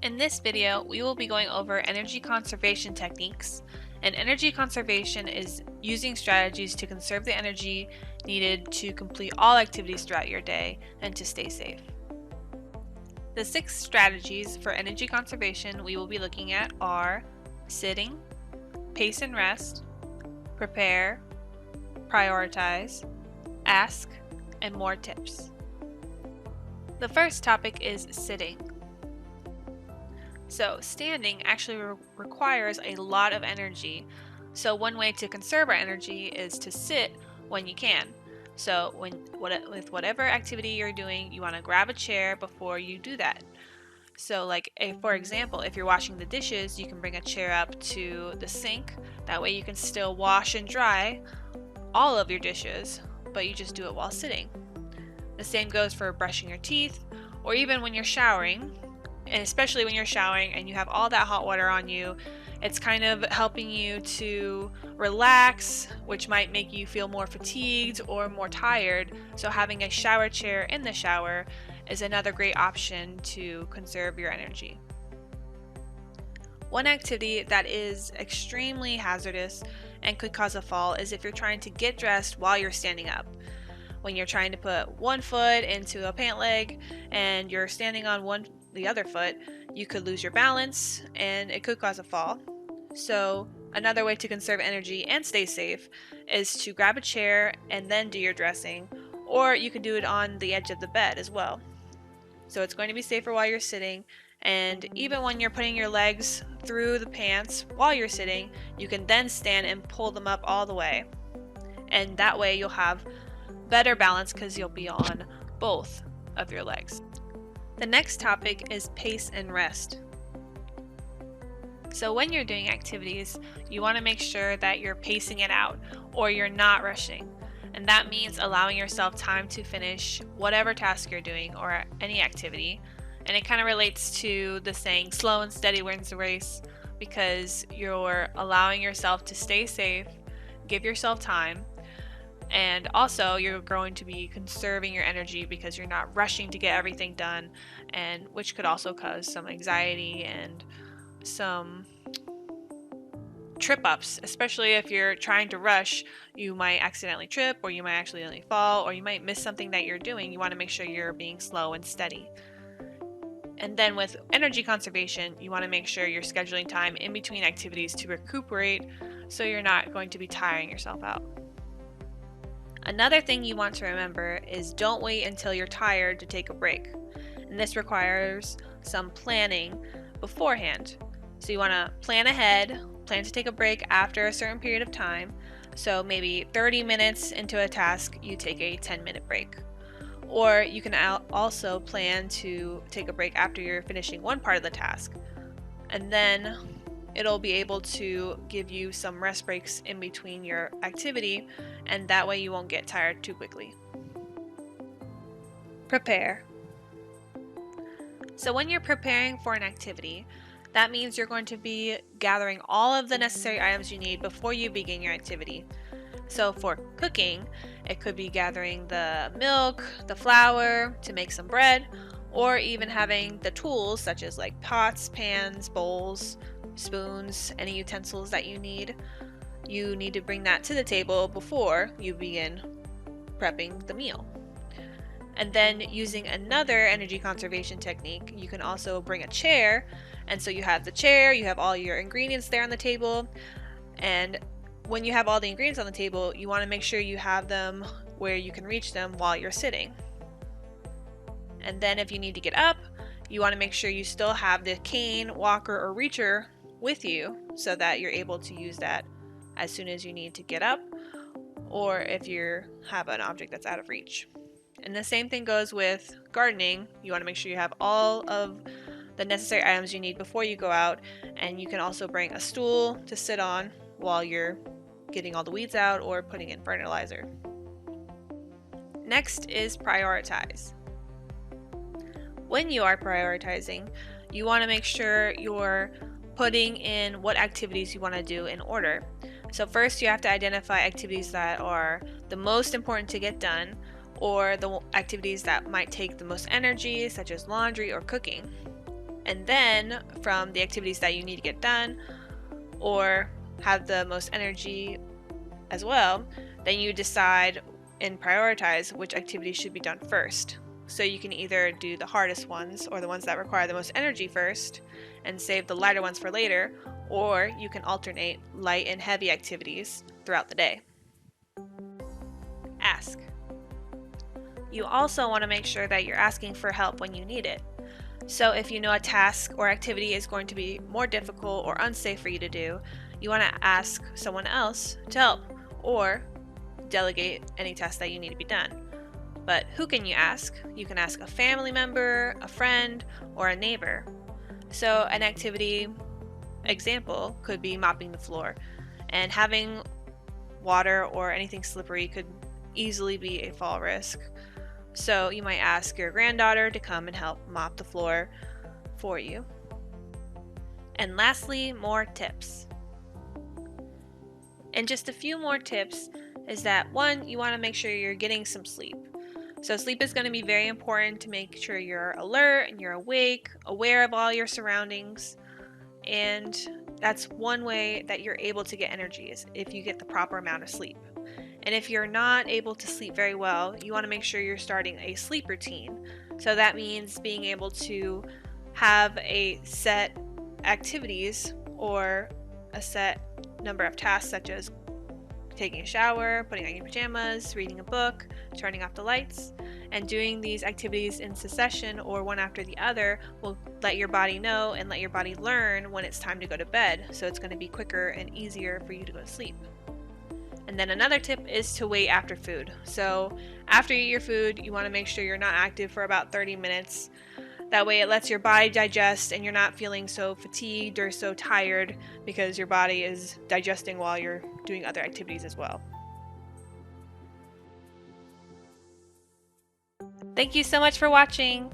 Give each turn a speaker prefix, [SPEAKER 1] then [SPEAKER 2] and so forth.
[SPEAKER 1] In this video, we will be going over energy conservation techniques, and energy conservation is using strategies to conserve the energy needed to complete all activities throughout your day and to stay safe. The 6 strategies for energy conservation we will be looking at are sitting, pace and rest, prepare, prioritize, ask, and more tips. The first topic is sitting. So standing actually requires a lot of energy. So one way to conserve our energy is to sit when you can. So with whatever activity you're doing, you want to grab a chair before you do that. So for example, if you're washing the dishes, you can bring a chair up to the sink. That way you can still wash and dry all of your dishes, but you just do it while sitting. The same goes for brushing your teeth, or even when you're showering. And especially when you're showering and you have all that hot water on you, it's kind of helping you to relax, which might make you feel more fatigued or more tired. So having a shower chair in the shower is another great option to conserve your energy. One activity that is extremely hazardous and could cause a fall is if you're trying to get dressed while you're standing up. When you're trying to put one foot into a pant leg and you're standing on the other foot, you could lose your balance and it could cause a fall. So another way to conserve energy and stay safe is to grab a chair and then do your dressing, or you can do it on the edge of the bed as well. So it's going to be safer while you're sitting, and even when you're putting your legs through the pants while you're sitting, you can then stand and pull them up all the way. And that way you'll have better balance because you'll be on both of your legs. The next topic is pace and rest. So when you're doing activities, you want to make sure that you're pacing it out or you're not rushing. And that means allowing yourself time to finish whatever task you're doing or any activity. And it kind of relates to the saying, slow and steady wins the race, because you're allowing yourself to stay safe, give yourself time, and also you're going to be conserving your energy because you're not rushing to get everything done, and which could also cause some anxiety and some trip ups. Especially if you're trying to rush, you might accidentally trip, or you might accidentally fall, or you might miss something that you're doing. You want to make sure you're being slow and steady. And then with energy conservation, you want to make sure you're scheduling time in between activities to recuperate so you're not going to be tiring yourself out. Another thing you want to remember is don't wait until you're tired to take a break. And this requires some planning beforehand. So you want to plan ahead, plan to take a break after a certain period of time. So maybe 30 minutes into a task, you take a 10-minute break. Or you can also plan to take a break after you're finishing one part of the task. And then it'll be able to give you some rest breaks in between your activity, and that way you won't get tired too quickly. Prepare. So when you're preparing for an activity, that means you're going to be gathering all of the necessary items you need before you begin your activity. So for cooking, it could be gathering the milk, the flour to make some bread, or even having the tools such as like pots, pans, bowls, spoons, any utensils that you need. You need to bring that to the table before you begin prepping the meal. And then using another energy conservation technique, you can also bring a chair. And so you have the chair, you have all your ingredients there on the table. And when you have all the ingredients on the table, you want to make sure you have them where you can reach them while you're sitting. And then if you need to get up, you want to make sure you still have the cane, walker, or reacher with you so that you're able to use that as soon as you need to get up, or if you have an object that's out of reach. And the same thing goes with gardening. You want to make sure you have all of the necessary items you need before you go out, and you can also bring a stool to sit on while you're getting all the weeds out or putting in fertilizer. Next is prioritize. When you are prioritizing, you want to make sure you're putting in what activities you want to do in order. So first you have to identify activities that are the most important to get done, or the activities that might take the most energy, such as laundry or cooking. And then from the activities that you need to get done or have the most energy as well, then you decide and prioritize which activities should be done first. So you can either do the hardest ones or the ones that require the most energy first and save the lighter ones for later, or you can alternate light and heavy activities throughout the day. Ask. You also want to make sure that you're asking for help when you need it. So if you know a task or activity is going to be more difficult or unsafe for you to do, you want to ask someone else to help or delegate any task that you need to be done. But who can you ask? You can ask a family member, a friend, or a neighbor. So an activity example could be mopping the floor, and having water or anything slippery could easily be a fall risk. So you might ask your granddaughter to come and help mop the floor for you. And lastly, more tips. And just a few more tips is that one, you want to make sure you're getting some sleep. So sleep is going to be very important to make sure you're alert and you're awake, aware of all your surroundings. And that's one way that you're able to get energy, is if you get the proper amount of sleep. And if you're not able to sleep very well, you want to make sure you're starting a sleep routine. So that means being able to have a set activities or a set number of tasks, such as taking a shower, putting on your pajamas, reading a book, turning off the lights, and doing these activities in succession or one after the other will let your body know and let your body learn when it's time to go to bed. So it's going to be quicker and easier for you to go to sleep. And then another tip is to wait after food. So after you eat your food, you want to make sure you're not active for about 30 minutes. That way it lets your body digest and you're not feeling so fatigued or so tired because your body is digesting while you're doing other activities as well. Thank you so much for watching.